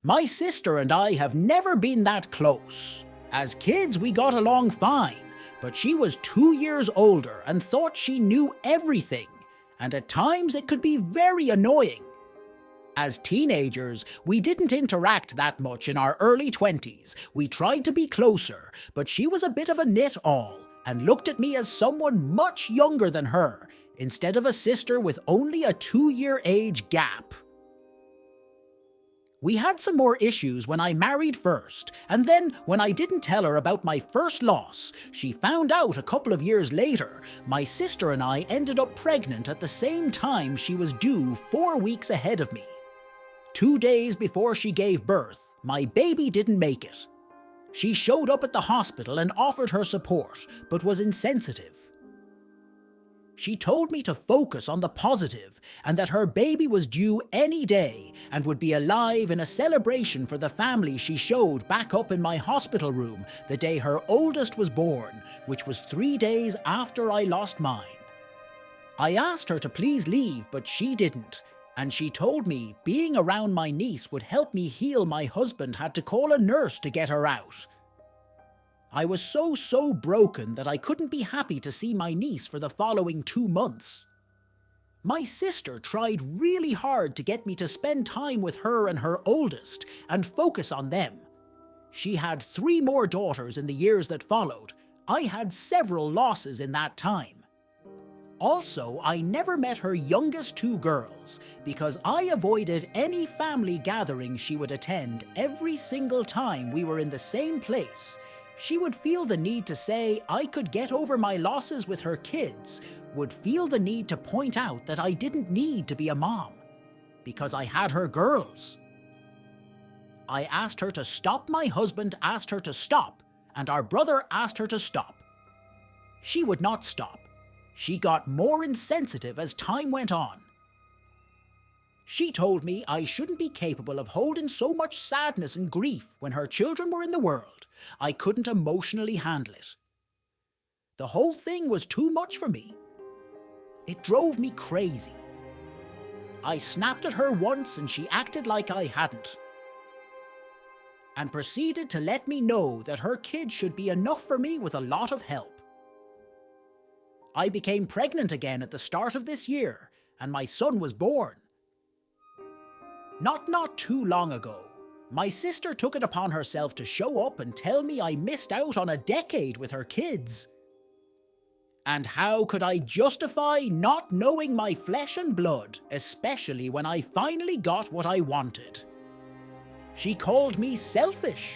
My sister and I have never been that close. As kids, we got along fine, but she was 2 years older and thought she knew everything, and at times it could be very annoying. As teenagers, we didn't interact that much in our early 20s. We tried to be closer, but she was a bit of a nit-all and looked at me as someone much younger than her, instead of a sister with only a 2-year age gap. We had some more issues when I married first, and then when I didn't tell her about my first loss, she found out a couple of years later. My sister and I ended up pregnant at the same time she was due 4 weeks ahead of me. 2 days before she gave birth, my baby didn't make it. She showed up at the hospital and offered her support, but was insensitive. She told me to focus on the positive and that her baby was due any day and would be alive in a celebration for the family she showed back up in my hospital room the day her oldest was born, which was 3 days after I lost mine. I asked her to please leave, but she didn't, and she told me being around my niece would help me heal. My husband had to call a nurse to get her out. I was so broken that I couldn't be happy to see my niece for the following 2 months. My sister tried really hard to get me to spend time with her and her oldest and focus on them. She had 3 more daughters in the years that followed. I had several losses in that time. Also, I never met her youngest 2 girls because I avoided any family gathering she would attend. Every single time we were in the same place, she would feel the need to say I could get over my losses with her kids, would feel the need to point out that I didn't need to be a mom, because I had her girls. I asked her to stop, my husband asked her to stop, and our brother asked her to stop. She would not stop. She got more insensitive as time went on. She told me I shouldn't be capable of holding so much sadness and grief when her children were in the world. I couldn't emotionally handle it. The whole thing was too much for me. It drove me crazy. I snapped at her once and she acted like I hadn't, and proceeded to let me know that her kids should be enough for me with a lot of help. I became pregnant again at the start of this year, and my son was born. Not too long ago, my sister took it upon herself to show up and tell me I missed out on a decade with her kids. And how could I justify not knowing my flesh and blood, especially when I finally got what I wanted? She called me selfish.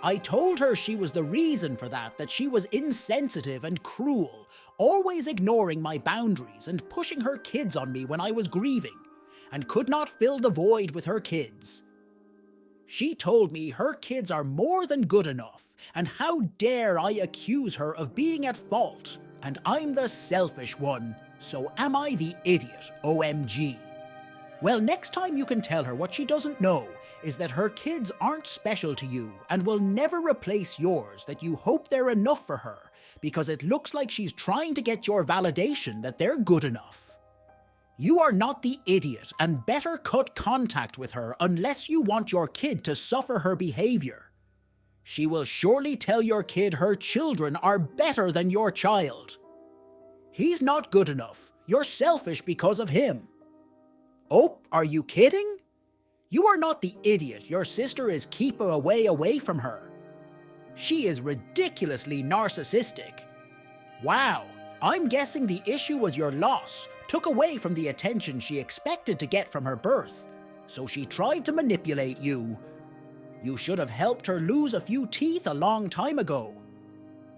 I told her she was the reason for that she was insensitive and cruel, always ignoring my boundaries and pushing her kids on me when I was grieving, and could not fill the void with her kids. She told me her kids are more than good enough, and how dare I accuse her of being at fault, and I'm the selfish one, so am I the idiot, OMG. Well, next time you can tell her what she doesn't know is that her kids aren't special to you and will never replace yours, that you hope they're enough for her, because it looks like she's trying to get your validation that they're good enough. You are not the idiot, and better cut contact with her unless you want your kid to suffer her behavior. She will surely tell your kid her children are better than your child. He's not good enough. You're selfish because of him. Oh, are you kidding? You are not the idiot your sister is keeping away from her. She is ridiculously narcissistic. Wow, I'm guessing the issue was your loss took away from the attention she expected to get from her birth, so she tried to manipulate you. You should have helped her lose a few teeth a long time ago,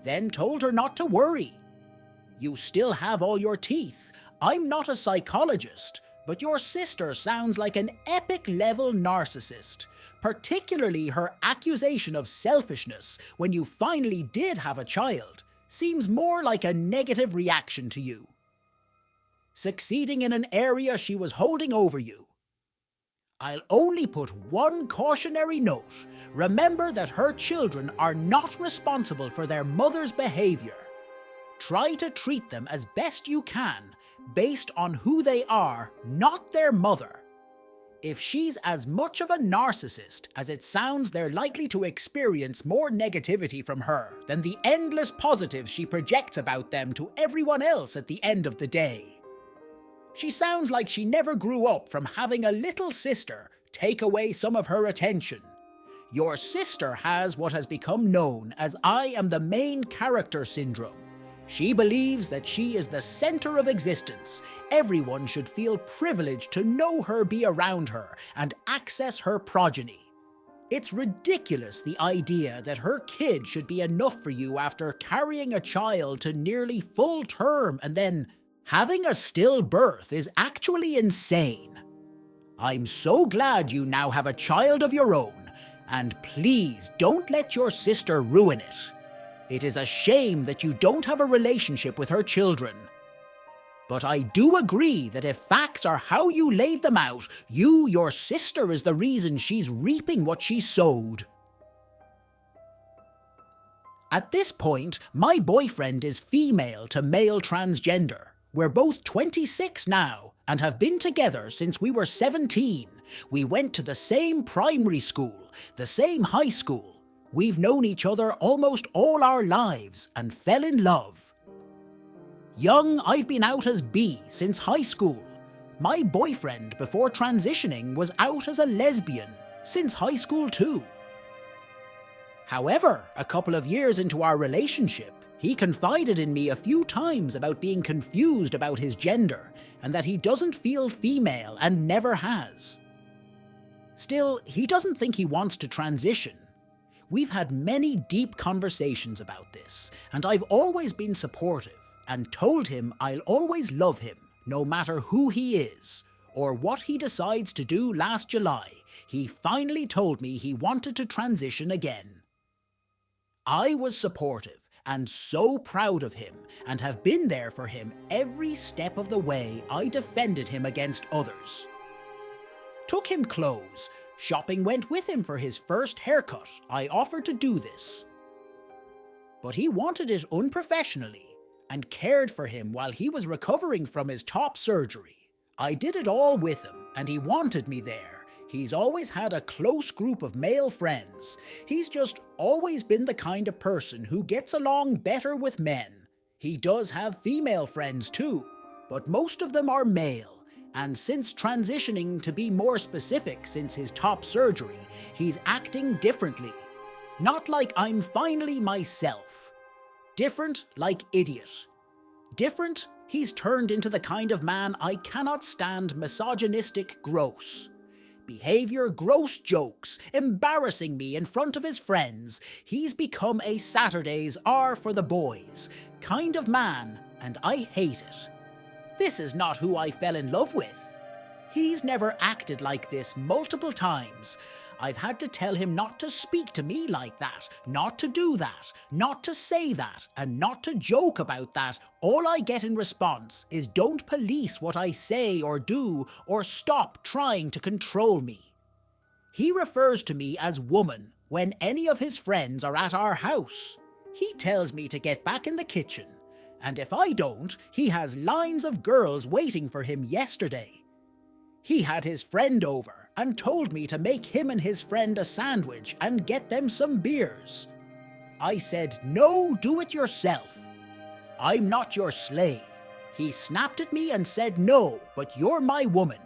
then told her not to worry. You still have all your teeth. I'm not a psychologist, but your sister sounds like an epic-level narcissist, particularly her accusation of selfishness when you finally did have a child seems more like a negative reaction to you, succeeding in an area she was holding over you. I'll only put one cautionary note. Remember that her children are not responsible for their mother's behavior. Try to treat them as best you can, based on who they are, not their mother. If she's as much of a narcissist as it sounds, they're likely to experience more negativity from her than the endless positives she projects about them to everyone else at the end of the day. She sounds like she never grew up from having a little sister take away some of her attention. Your sister has what has become known as I am the main character syndrome. She believes that she is the center of existence. Everyone should feel privileged to know her, be around her, and access her progeny. It's ridiculous, the idea that her kid should be enough for you after carrying a child to nearly full term, and then having a stillbirth is actually insane. I'm so glad you now have a child of your own, and please don't let your sister ruin it. It is a shame that you don't have a relationship with her children. But I do agree that if facts are how you laid them out, your sister, is the reason she's reaping what she sowed. At this point, my boyfriend is female to male transgender. We're both 26 now and have been together since we were 17. We went to the same primary school, the same high school. We've known each other almost all our lives and fell in love. Young, I've been out as bi since high school. My boyfriend, before transitioning, was out as a lesbian since high school too. However, a couple of years into our relationship, he confided in me a few times about being confused about his gender and that he doesn't feel female and never has. Still, he doesn't think he wants to transition. We've had many deep conversations about this, and I've always been supportive and told him I'll always love him, no matter who he is, or what he decides to do. Last July, he finally told me he wanted to transition again. I was supportive and so proud of him, and have been there for him every step of the way. I defended him against others. Took him clothes. Shopping went with him for his first haircut. I offered to do this. But he wanted it unprofessionally and cared for him while he was recovering from his top surgery. I did it all with him and he wanted me there. He's always had a close group of male friends. He's just always been the kind of person who gets along better with men. He does have female friends too, but most of them are male. And since transitioning, to be more specific, since his top surgery, he's acting differently. Not like I'm finally myself. Different like idiot. Different, he's turned into the kind of man I cannot stand. Misogynistic, gross. Behavior, gross jokes, embarrassing me in front of his friends. He's become a Saturdays are for the boys kind of man, and I hate it. This is not who I fell in love with. He's never acted like this multiple times. I've had to tell him not to speak to me like that, not to do that, not to say that, and not to joke about that. All I get in response is don't police what I say or do, or stop trying to control me. He refers to me as woman when any of his friends are at our house. He tells me to get back in the kitchen. And if I don't, he has lines of girls waiting for him yesterday. He had his friend over and told me to make him and his friend a sandwich and get them some beers. I said, no, do it yourself. I'm not your slave. He snapped at me and said, no, but you're my woman.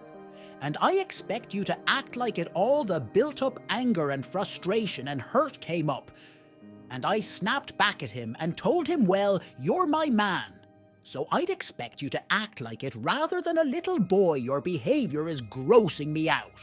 And I expect you to act like it. All the built-up anger and frustration and hurt came up. And I snapped back at him and told him, well, you're my man, so I'd expect you to act like it rather than a little boy. Your behavior is grossing me out.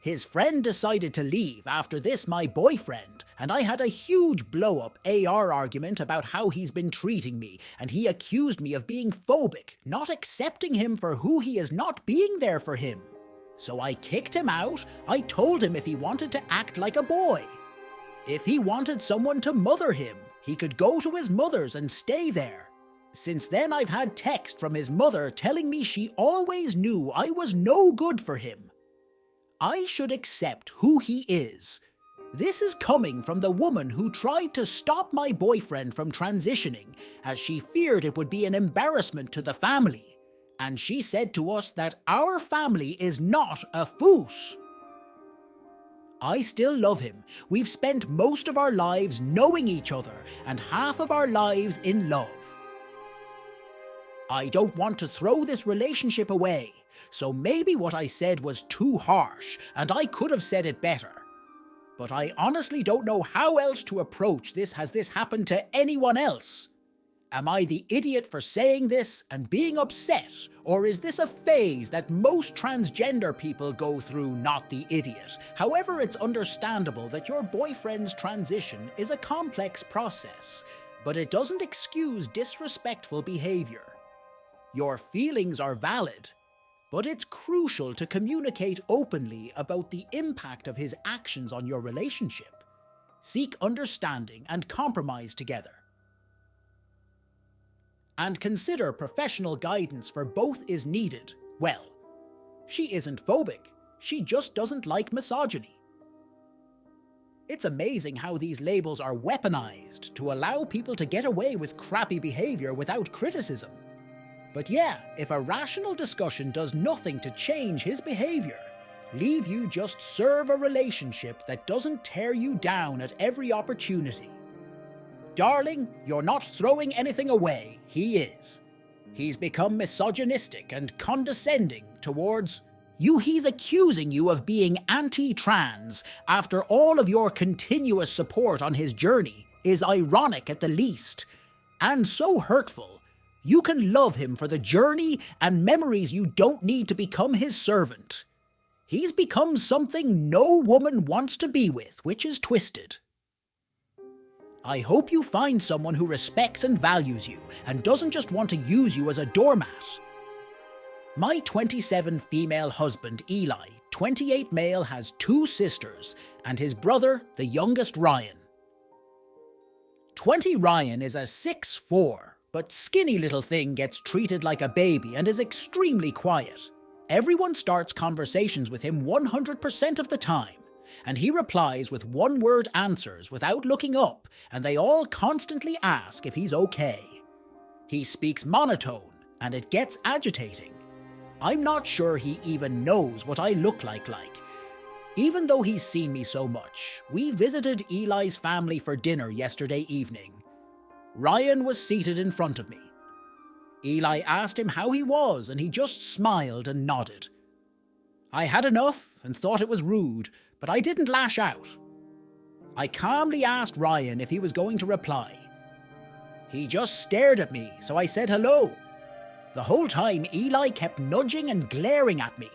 His friend decided to leave after this, my boyfriend, and I had a huge blow-up AR argument about how he's been treating me, and he accused me of being phobic, not accepting him for who he is, not being there for him. So I kicked him out. I told him if he wanted to act like a boy, if he wanted someone to mother him, he could go to his mother's and stay there. Since then, I've had text from his mother telling me she always knew I was no good for him. I should accept who he is. This is coming from the woman who tried to stop my boyfriend from transitioning, as she feared it would be an embarrassment to the family. And she said to us that our family is not a foos. I still love him. We've spent most of our lives knowing each other and half of our lives in love. I don't want to throw this relationship away, so maybe what I said was too harsh and I could have said it better. But I honestly don't know how else to approach this. Has this happened to anyone else? Am I the idiot for saying this and being upset, or is this a phase that most transgender people go through, not the idiot? However, it's understandable that your boyfriend's transition is a complex process, but it doesn't excuse disrespectful behavior. Your feelings are valid, but it's crucial to communicate openly about the impact of his actions on your relationship. Seek understanding and compromise together. And consider professional guidance for both is needed. Well, she isn't phobic, she just doesn't like misogyny. It's amazing how these labels are weaponized to allow people to get away with crappy behavior without criticism. But yeah, if a rational discussion does nothing to change his behavior, leave you just serve a relationship that doesn't tear you down at every opportunity. Darling, you're not throwing anything away, he is. He's become misogynistic and condescending towards you. He's accusing you of being anti-trans after all of your continuous support on his journey is ironic at the least, and so hurtful. You can love him for the journey and memories. You don't need to become his servant. He's become something no woman wants to be with, which is twisted. I hope you find someone who respects and values you and doesn't just want to use you as a doormat. My 27 female husband, Eli, 28 male, has 2 sisters, and his brother, the youngest, Ryan. 20 Ryan is a 6'4", but skinny little thing, gets treated like a baby and is extremely quiet. Everyone starts conversations with him 100% of the time, and he replies with one-word answers without looking up, and they all constantly ask if he's okay. He speaks monotone, and it gets agitating. I'm not sure he even knows what I look like. Even though he's seen me so much, we visited Eli's family for dinner yesterday evening. Ryan was seated in front of me. Eli asked him how he was, and he just smiled and nodded. I had enough and thought it was rude, but I didn't lash out. I calmly asked Ryan if he was going to reply. He just stared at me, so I said hello. The whole time Eli kept nudging and glaring at me.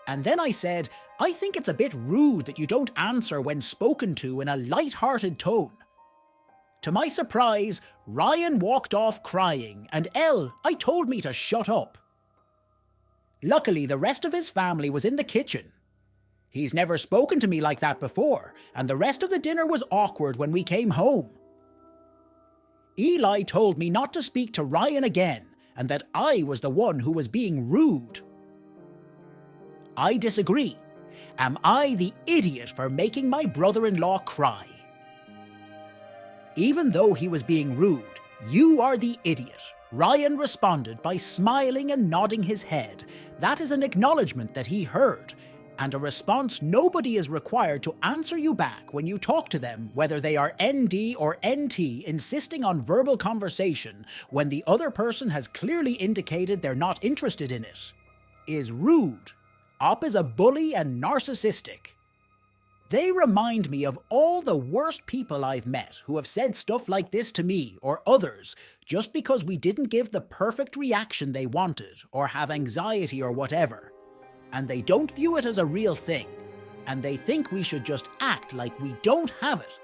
And then I said, I think it's a bit rude that you don't answer when spoken to in a light-hearted tone. To my surprise, Ryan walked off crying, and I told me to shut up. Luckily, the rest of his family was in the kitchen. He's never spoken to me like that before, and the rest of the dinner was awkward when we came home. Eli told me not to speak to Ryan again, and that I was the one who was being rude. I disagree. Am I the idiot for making my brother-in-law cry? Even though he was being rude, you are the idiot. Ryan responded by smiling and nodding his head. That is an acknowledgement that he heard, and a response nobody is required to answer you back when you talk to them, whether they are ND or NT, insisting on verbal conversation when the other person has clearly indicated they're not interested in it, is rude. Op is a bully and narcissistic. They remind me of all the worst people I've met who have said stuff like this to me or others just because we didn't give the perfect reaction they wanted or have anxiety or whatever. And they don't view it as a real thing, and they think we should just act like we don't have it.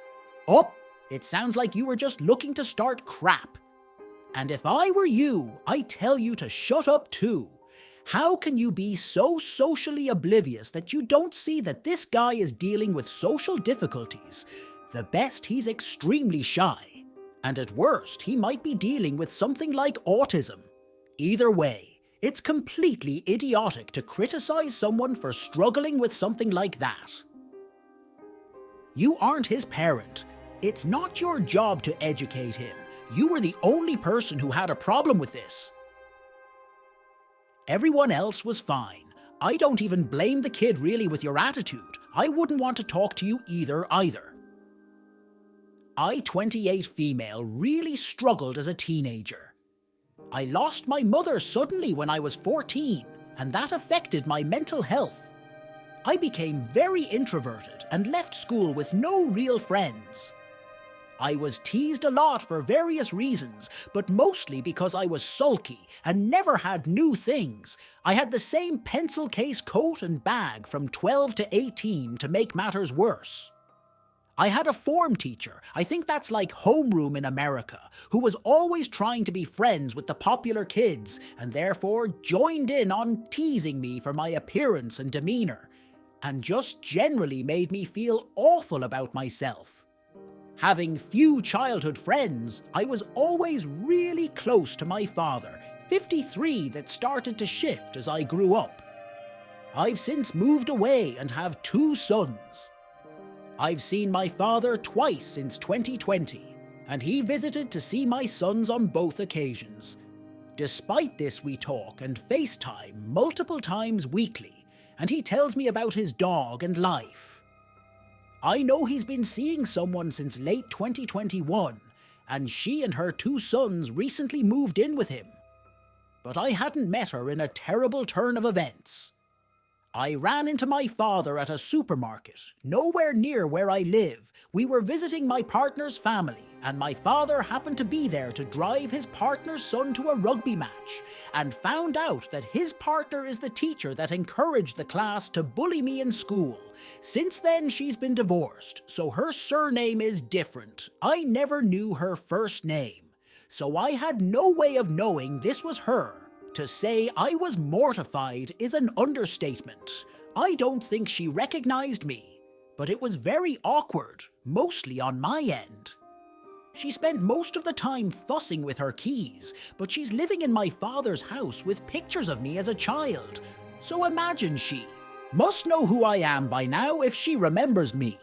Oh, it sounds like you were just looking to start crap. And if I were you, I'd tell you to shut up too. How can you be so socially oblivious that you don't see that this guy is dealing with social difficulties? The best, he's extremely shy, and at worst, he might be dealing with something like autism. Either way, it's completely idiotic to criticize someone for struggling with something like that. You aren't his parent. It's not your job to educate him. You were the only person who had a problem with this. Everyone else was fine. I don't even blame the kid really with your attitude. I wouldn't want to talk to you either. I, 28 female, really struggled as a teenager. I lost my mother suddenly when I was 14, and that affected my mental health. I became very introverted and left school with no real friends. I was teased a lot for various reasons, but mostly because I was sulky and never had new things. I had the same pencil case coat and bag from 12 to 18 to make matters worse. I had a form teacher, I think that's like homeroom in America, who was always trying to be friends with the popular kids and therefore joined in on teasing me for my appearance and demeanour, and just generally made me feel awful about myself. Having few childhood friends, I was always really close to my father, 53, that started to shift as I grew up. I've since moved away and have 2 sons. I've seen my father twice since 2020, and he visited to see my sons on both occasions. Despite this, we talk and FaceTime multiple times weekly, and he tells me about his dog and life. I know he's been seeing someone since late 2021, and she and her 2 sons recently moved in with him. But I hadn't met her in a terrible turn of events. I ran into my father at a supermarket, nowhere near where I live. We were visiting my partner's family, and my father happened to be there to drive his partner's son to a rugby match, and found out that his partner is the teacher that encouraged the class to bully me in school. Since then, she's been divorced, so her surname is different. I never knew her first name, so I had no way of knowing this was her. To say I was mortified is an understatement. I don't think she recognized me, but it was very awkward, mostly on my end. She spent most of the time fussing with her keys, but she's living in my father's house with pictures of me as a child. So imagine she must know who I am by now if she remembers me.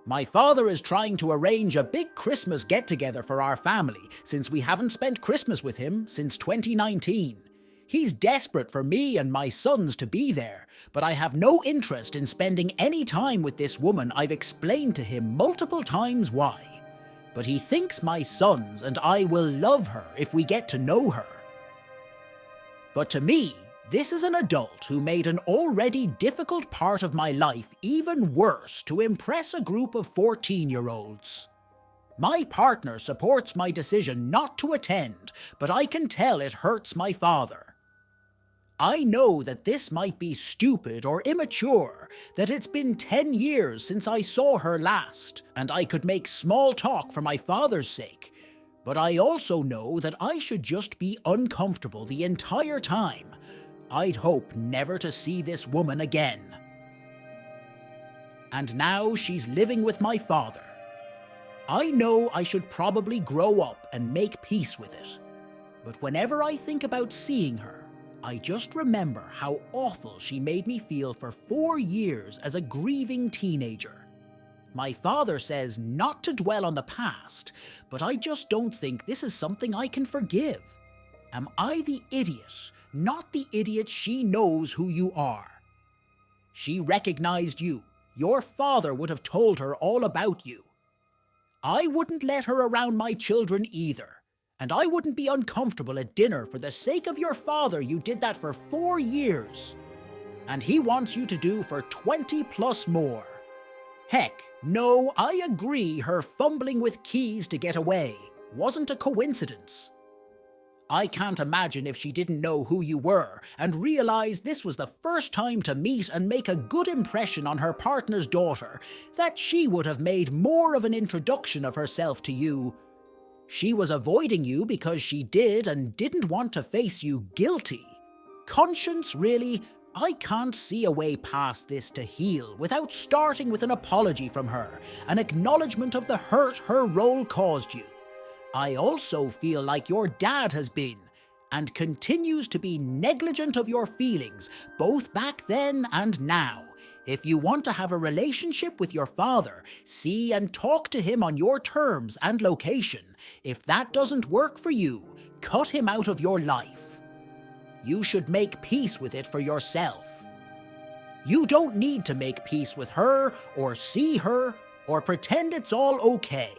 My father is trying to arrange a big Christmas get-together for our family since we haven't spent Christmas with him since 2019. He's desperate for me and my sons to be there, but I have no interest in spending any time with this woman. I've explained to him multiple times why. But he thinks my sons and I will love her if we get to know her. But to me, this is an adult who made an already difficult part of my life even worse to impress a group of 14-year-olds. My partner supports my decision not to attend, but I can tell it hurts my father. I know that this might be stupid or immature, that it's been 10 years since I saw her last, and I could make small talk for my father's sake, but I also know that I should just be uncomfortable the entire time. I'd hope never to see this woman again. And now she's living with my father. I know I should probably grow up and make peace with it, but whenever I think about seeing her, I just remember how awful she made me feel for 4 years as a grieving teenager. My father says not to dwell on the past, but I just don't think this is something I can forgive. Am I the idiot? Not the idiot she knows who you are. She recognized you. Your father would have told her all about you. I wouldn't let her around my children either, and I wouldn't be uncomfortable at dinner for the sake of your father. You did that for 4 years, and he wants you to do for 20 plus more. Heck, no, I agree her fumbling with keys to get away wasn't a coincidence. I can't imagine if she didn't know who you were and realized this was the first time to meet and make a good impression on her partner's daughter, that she would have made more of an introduction of herself to you. She was avoiding you because she did and didn't want to face you guilty. Conscience, really? I can't see a way past this to heal without starting with an apology from her, an acknowledgement of the hurt her role caused you. I also feel like your dad has been, and continues to be, negligent of your feelings, both back then and now. If you want to have a relationship with your father, see and talk to him on your terms and location. If that doesn't work for you, cut him out of your life. You should make peace with it for yourself. You don't need to make peace with her, or see her, or pretend it's all okay.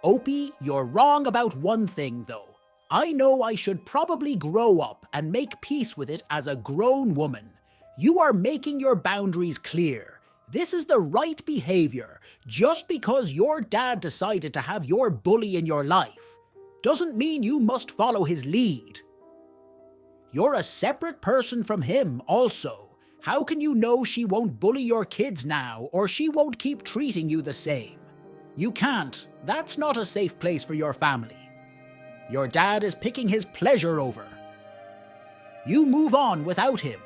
Opie, you're wrong about one thing though. I know I should probably grow up and make peace with it as a grown woman. You are making your boundaries clear. This is the right behavior. Just because your dad decided to have your bully in your life doesn't mean you must follow his lead. You're a separate person from him also. How can you know she won't bully your kids now, or she won't keep treating you the same? You can't. That's not a safe place for your family. Your dad is picking his pleasure over. You move on without him.